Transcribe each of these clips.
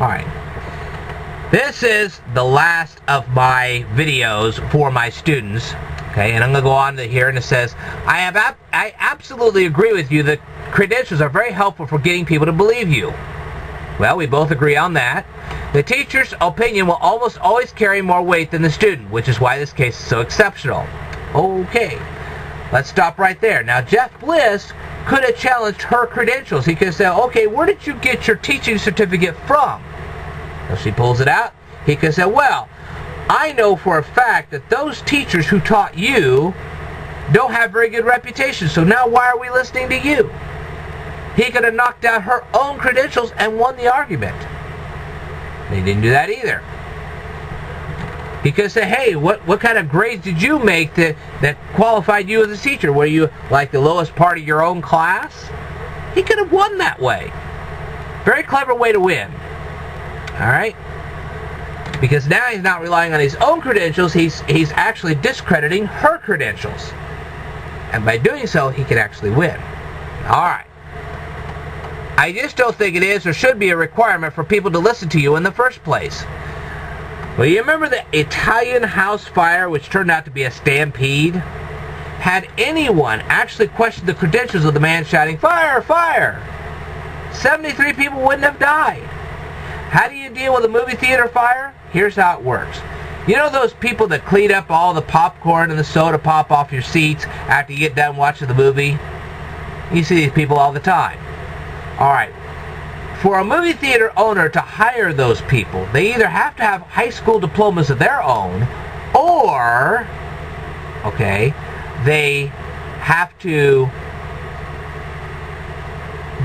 Alright. This is the last of my videos for my students. Okay, and I'm going to go on to here, and it says, I absolutely agree with you that credentials are very helpful for getting people to believe you. Well, we both agree on that. The teacher's opinion will almost always carry more weight than the student, which is why this case is so exceptional. Okay, let's stop right there. Now, Jeff Bliss could have challenged her credentials. He could have said, okay, where did you get your teaching certificate from? So she pulls it out. He could have said, well, I know for a fact that those teachers who taught you don't have very good reputations, so now why are we listening to you? He could have knocked out her own credentials and won the argument. He didn't do that either. He could say, hey, what kind of grades did you make that qualified you as a teacher? Were you like the lowest part of your own class? He could have won that way. Very clever way to win. Alright? Because now he's not relying on his own credentials, he's actually discrediting her credentials. And by doing so, he can actually win. Alright. I just don't think it is or should be a requirement for people to listen to you in the first place. Well, you remember the Italian house fire, which turned out to be a stampede? Had anyone actually questioned the credentials of the man shouting, fire, fire, 73 people wouldn't have died. How do you deal with a movie theater fire? Here's how it works. You know those people that clean up all the popcorn and the soda pop off your seats after you get done watching the movie? You see these people all the time. Alright. For a movie theater owner to hire those people, they either have to have high school diplomas of their own, or, okay, they have to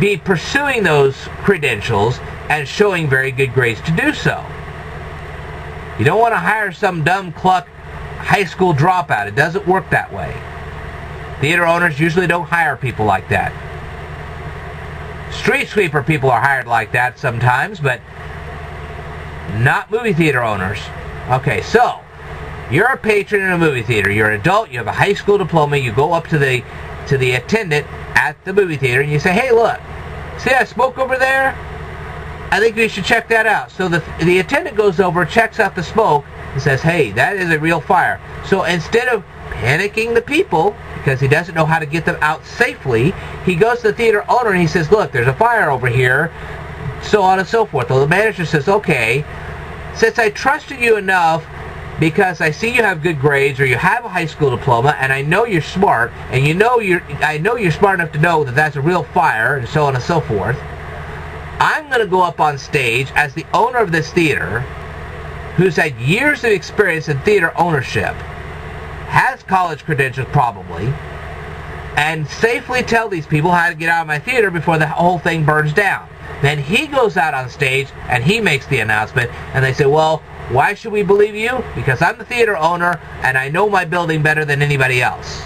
be pursuing those credentials and showing very good grades to do so. You don't want to hire some dumb cluck high school dropout. It doesn't work that way. Theater owners usually don't hire people like that. Street sweeper people are hired like that sometimes, but not movie theater owners. Okay, so you're a patron in a movie theater. You're an adult. You have a high school diploma. You go up to the attendant at the movie theater and you say, hey, look, see that smoke over there? I think we should check that out. So the attendant goes over, checks out the smoke, and says, hey, that is a real fire. So instead of panicking the people, because he doesn't know how to get them out safely, he goes to the theater owner and he says, look, there's a fire over here, so on and so forth. Well, the manager says, okay, since I trusted you enough because I see you have good grades or you have a high school diploma and I know you're smart and I know you're smart enough to know that that's a real fire and so on and so forth, I'm going to go up on stage as the owner of this theater who's had years of experience in theater ownership, has college credentials probably, and safely tell these people how to get out of my theater before the whole thing burns down. Then he goes out on stage and he makes the announcement and they say, well, why should we believe you? Because I'm the theater owner and I know my building better than anybody else.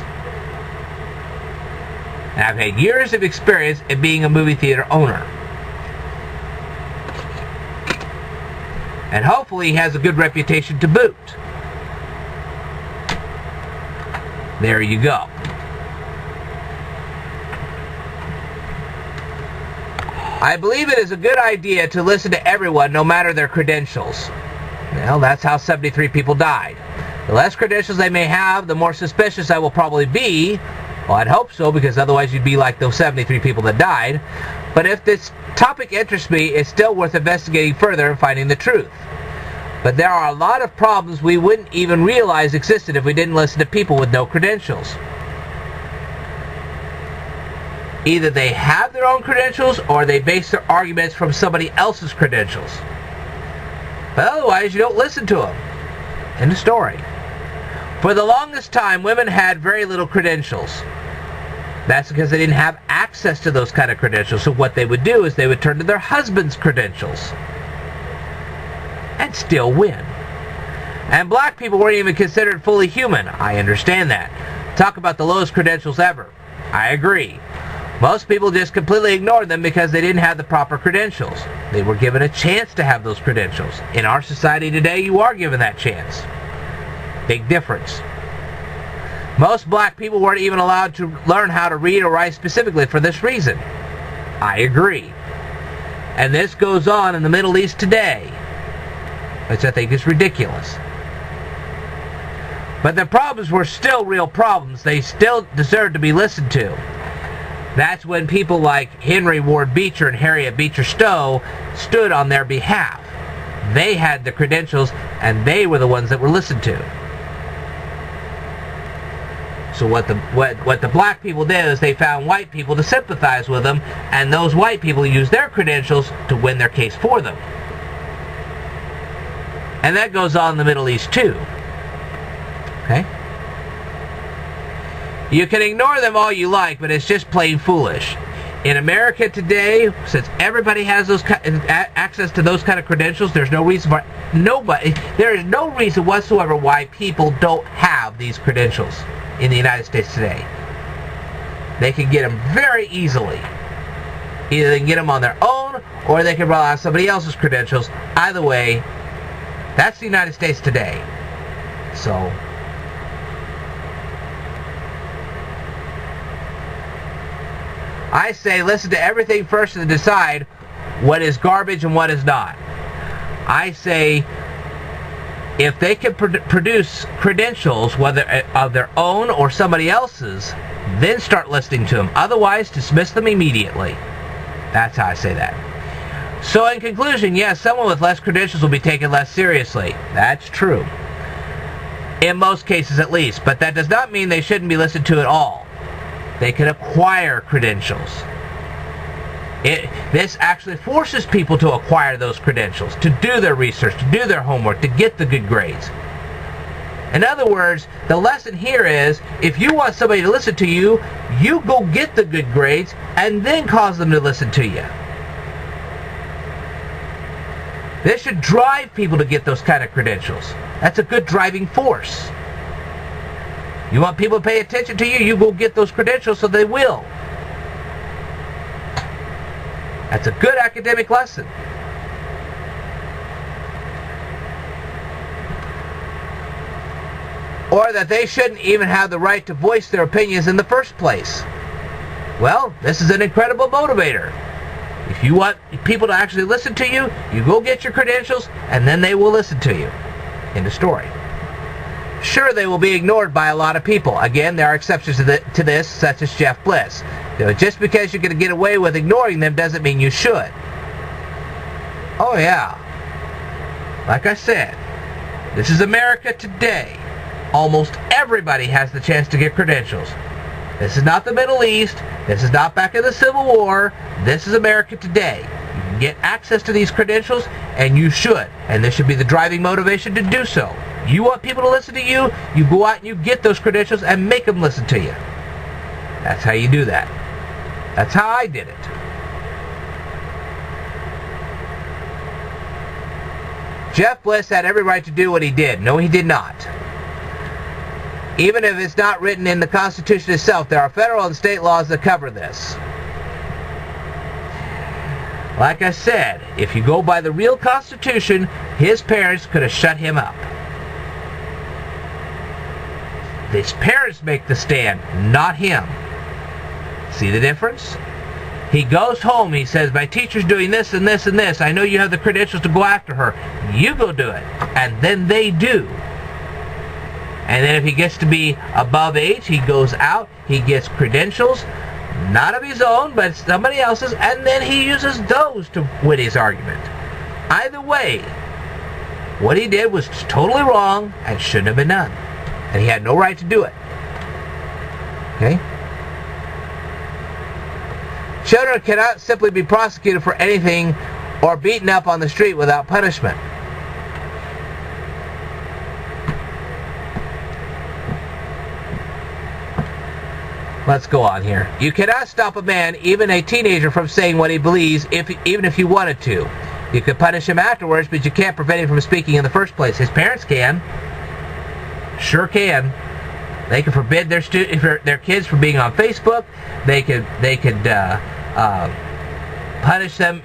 And I've had years of experience in being a movie theater owner. And hopefully he has a good reputation to boot. There you go. I believe it is a good idea to listen to everyone, no matter their credentials. Well, that's how 73 people died. The less credentials they may have, the more suspicious I will probably be. Well, I'd hope so, because otherwise you'd be like those 73 people that died. But if this topic interests me, it's still worth investigating further and finding the truth. But there are a lot of problems we wouldn't even realize existed if we didn't listen to people with no credentials. Either they have their own credentials or they base their arguments from somebody else's credentials. But otherwise, you don't listen to them. End of story. For the longest time, women had very little credentials. That's because they didn't have access to those kind of credentials. So what they would do is they would turn to their husband's credentials and still win. And black people weren't even considered fully human. I understand that. Talk about the lowest credentials ever. I agree. Most people just completely ignored them because they didn't have the proper credentials. They were given a chance to have those credentials. In our society today, you are given that chance. Big difference. Most black people weren't even allowed to learn how to read or write specifically for this reason. I agree. And this goes on in the Middle East today, which I think is ridiculous. But the problems were still real problems. They still deserved to be listened to. That's when people like Henry Ward Beecher and Harriet Beecher Stowe stood on their behalf. They had the credentials, and they were the ones that were listened to. So what the black people did is they found white people to sympathize with them, and those white people used their credentials to win their case for them. And that goes on in the Middle East too. Okay? You can ignore them all you like, but it's just plain foolish. In America today, since everybody has those access to those kind of credentials, there's no reason for there is no reason whatsoever why people don't have these credentials in the United States today. They can get them very easily. Either they can get them on their own, or they can rely on somebody else's credentials. Either way, that's the United States today. So I say listen to everything first and decide what is garbage and what is not. I say if they can produce credentials, whether of their own or somebody else's, then start listening to them. Otherwise, dismiss them immediately. That's how I say that. So in conclusion, yes, someone with less credentials will be taken less seriously. That's true. In most cases at least. But that does not mean they shouldn't be listened to at all. They can acquire credentials. This actually forces people to acquire those credentials, to do their research, to do their homework, to get the good grades. In other words, the lesson here is, if you want somebody to listen to you, you go get the good grades and then cause them to listen to you. This should drive people to get those kind of credentials. That's a good driving force. You want people to pay attention to you, you go get those credentials so they will. That's a good academic lesson. Or that they shouldn't even have the right to voice their opinions in the first place. Well, this is an incredible motivator. If you want people to actually listen to you, you go get your credentials, and then they will listen to you. End of story. Sure, they will be ignored by a lot of people. Again, there are exceptions to this, such as Jeff Bliss. Just because you're going to get away with ignoring them doesn't mean you should. Oh yeah. Like I said, this is America today. Almost everybody has the chance to get credentials. This is not the Middle East. This is not back in the Civil War. This is America today. You can get access to these credentials, and you should. And this should be the driving motivation to do so. You want people to listen to you, you go out and you get those credentials and make them listen to you. That's how you do that. That's how I did it. Jeff Bliss had every right to do what he did. No, he did not. Even if it's not written in the Constitution itself, there are federal and state laws that cover this. Like I said, if you go by the real Constitution, his parents could have shut him up. His parents make the stand, not him. See the difference? He goes home, he says, my teacher's doing this and this and this. I know you have the credentials to go after her. You go do it. And then they do. And then if he gets to be above age, he goes out, he gets credentials, not of his own, but somebody else's, and then he uses those to win his argument. Either way, what he did was totally wrong and shouldn't have been done. And he had no right to do it. Okay? Children cannot simply be prosecuted for anything or beaten up on the street without punishment. Let's go on here. You cannot stop a man, even a teenager, from saying what he believes, even if you wanted to. You could punish him afterwards, but you can't prevent him from speaking in the first place. His parents can. Sure can. They can forbid their kids from being on Facebook. They could punish them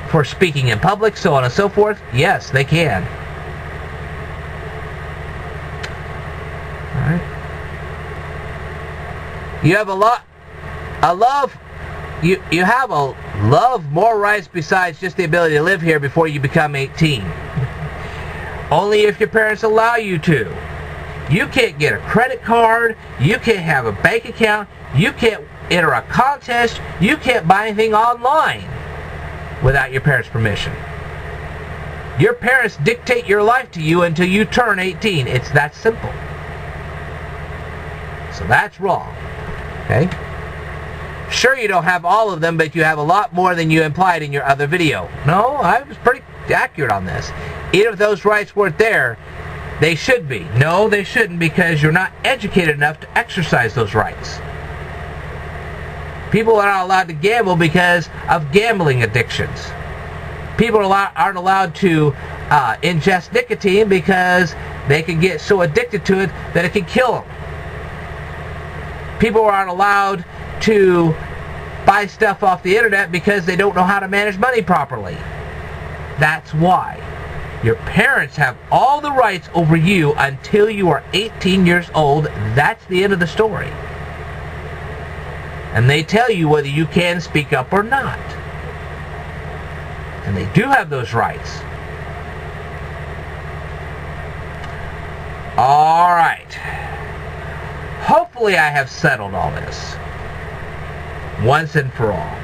for speaking in public, so on and so forth. Yes, they can. All right. You have you have more rights besides just the ability to live here before you become 18. Only if your parents allow you to. You can't get a credit card. You can't have a bank account. You can't enter a contest. You can't buy anything online without your parents' permission. Your parents dictate your life to you until you turn 18. It's that simple. So that's wrong. Okay? Sure, you don't have all of them, but you have a lot more than you implied in your other video. No, I was pretty accurate on this. Even if those rights weren't there, they should be. No, they shouldn't, because you're not educated enough to exercise those rights. People are not allowed to gamble because of gambling addictions. People aren't allowed to ingest nicotine because they can get so addicted to it that it can kill them. People aren't allowed to buy stuff off the internet because they don't know how to manage money properly. That's why. Your parents have all the rights over you until you are 18 years old. That's the end of the story. And they tell you whether you can speak up or not. And they do have those rights. All right. Hopefully I have settled all this once and for all.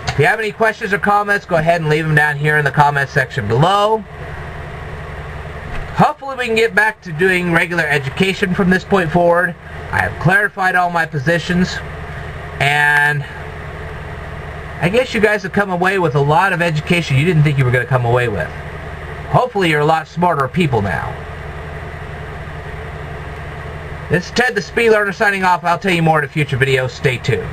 If you have any questions or comments, go ahead and leave them down here in the comment section below. Hopefully we can get back to doing regular education from this point forward. I have clarified all my positions, and I guess you guys have come away with a lot of education you didn't think you were going to come away with. Hopefully you're a lot smarter people now. This is Ted the Speed Learner signing off. I'll tell you more in a future video. Stay tuned.